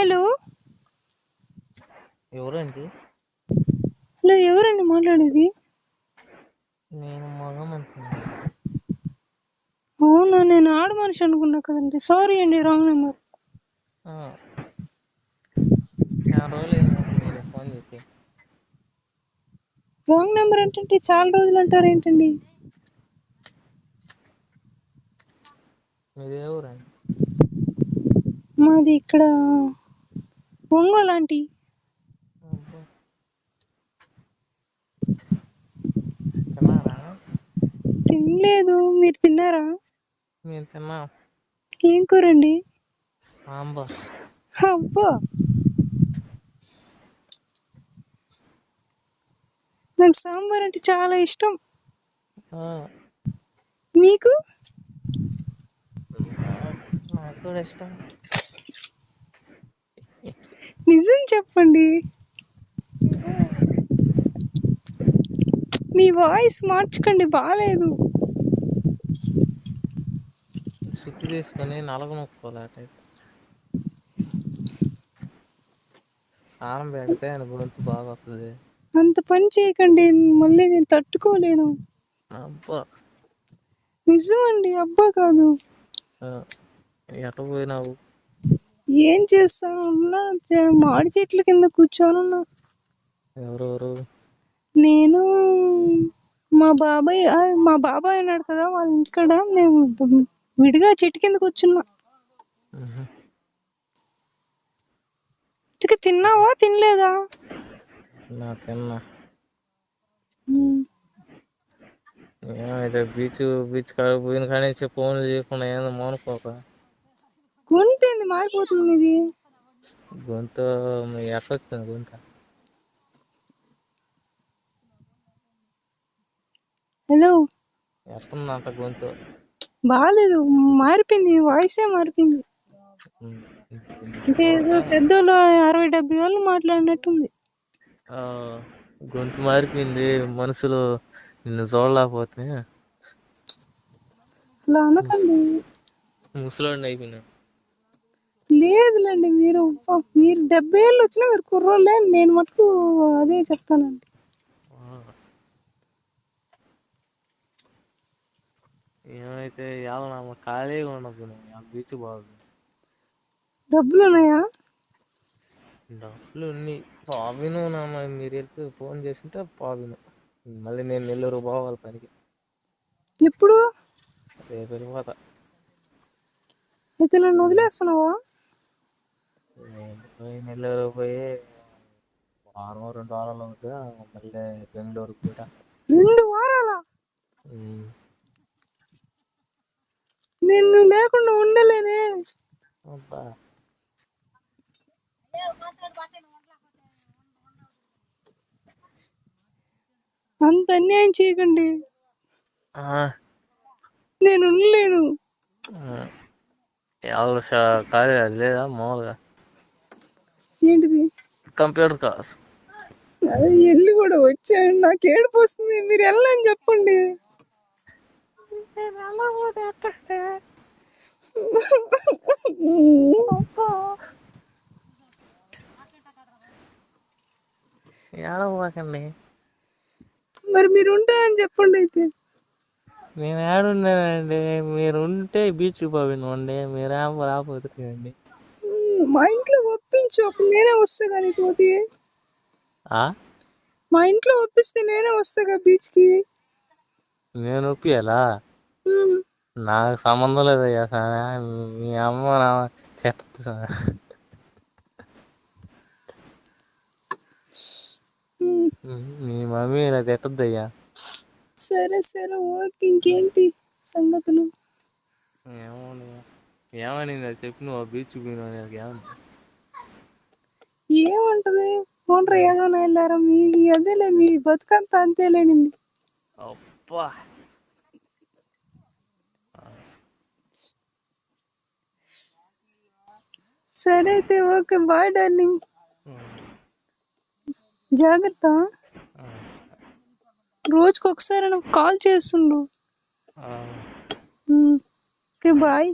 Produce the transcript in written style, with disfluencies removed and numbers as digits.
Hello ఎవరండి? Hello ఎవరండి మాట్లాడేది? నేను మగ మనిషిని. అవునా, నేను ఆడ మనిషి అనుకున్నా కదండి. సారీ అండి, రాంగ్ నెంబర్. చాలా రోజులు అయిందండి మీరు ఫోన్ చేసి. రాంగ్ నెంబర్ ఏంటంటే చాలా రోజులు అంటారు ఏంటండి? మీది ఏ ఊరండి? మాది ఇక్కడ ఒంగోలు ఆంటీ. అబ్బా. తిన్నారా? తినలేదు, మీరు తిన్నారా? మేము తిన్నాం. ఏం కూరండి? సాంబార్. అబ్బా, నాకు సాంబార్ అంటే చాలా ఇష్టం. మీకు? నాకు కూడా ఇష్టం. నిజం చెప్పండి, మీ వాయిస్ మార్చుకోండి, బాగాలేదు. సుత్తి తీసుకొని నలగ నొక్కోలేట స్నానం పెడితే ఆయన గొంతు బాగా వస్తుంది. అంత పని చేయకండి, మళ్ళీ నేను తట్టుకోలేను. అబ్బా. నిజమండి, అబ్బా కాదు. ఎట్ట పోయినావు? ఏం చేస్తానున్నా, మాడి చెట్ల కింద కూర్చోనున్నా. ఎవరెవరు? నేను, మా బాబాయ్ అన్నాడు కదా, వాళ్ళ ఇంటికాడ మేము విడిగా చెట్టు కింద కూర్చున్నా. తిన్నావా తినలేదా? తిన్నా. ఏమైతే బీచ్ కాడ పోయిన కానీ ఫోన్లు చేయకుండా ఏందో మౌనుకోక. గొంతు ఏంది మారిపోతుంది ఇది? గొంతు ఎట్టొచ్చింది గొంత? హలో, ఎట్టుందంట గొంతు? బాగాలేదు, మారిపోయింది, వాయిసే మారిపోయింది. అంటే ఏదో పెద్దోళ్ళు 60-70 వాళ్ళు మాట్లాడినట్టుంది. గొంతు మారిపోయింది. మనుషులు నిన్ను చూడలేకపోతే అలా అనకండి. ముసలోడిని అయిపోయినా. లేదులేండి, మీరు 70 ఏళ్ళు వచ్చినా మీరు కుర్రోళ్ళే. నేను మటుకు అదే చెప్తానండి. ఏమైతే ఏమన్నా ఖాళీగా ఉండదు, బీచ్ బాగుంది. డబ్బులు ఉన్నాయా? డబ్బులు ఉన్నాయి. పావిను మీరు వెళ్తే ఫోన్ చేసింటే పావిను. మళ్ళీ నేను నెల్లూరు పోవాలి పనికి. ఎప్పుడు? రేపు వెళ్ళిపోతా. అయితే నన్ను వదిలేస్తున్నావా? నెల్లూరు పోయి 2 వారాలు అవుతుందా, మళ్ళీ బెంగళూరు పోయిరా. 2 వారాలా? నేను లేకుండా ఉండలేనే. అబ్బా. అంత అన్యాయం చేయకండి, నేను ఉండలేను. కాలేజ్ లేదా మామూలుగా? ఏంటిది? Computer class. అదే వెళ్ళి కూడా వచ్చాను, నాకు ఏడుపు వస్తుంది. మీరు వెళ్ళని చెప్పండి. ఏడవకండి. మరి మీరు ఉంటారని చెప్పండి అయితే. నేను ఏడున్నానండి, మీరు ఉంటే బీచ్కి పోయినండి, మీరేం రాకపోతుందండి. మా ఇంట్లో ఒప్పించు, అప్పుడు నేనే వస్తా కానీ తోటి. మా ఇంట్లో ఒప్పిస్తే నేనే వస్తాగా బీచ్కి. నేను ఒప్పియాలా? నాకు సంబంధం లేదయ్యా స్వామి. మీ అమ్మ మీ మమ్మీ నాకు తిట్టద్దయ్యా. సరే సరే, ఓకే. ఇంకేంటి సంగతులు? ఏమని చెప్పి నువ్వు బీచ్ పోయినా ఏమన్నా? ఏముంటది, ఫోన్లో ఏదైనా వెళ్ళారా? మీ అదేలే, మీ బతుకంతా అంతేలేనింది. అబ్బా. సరే అయితే ఓకే, బాయ్ డార్లింగ్. జాగ్రత్త. రోజుకొకసారి నాకు కాల్ చేస్తుండు. Okay, bye.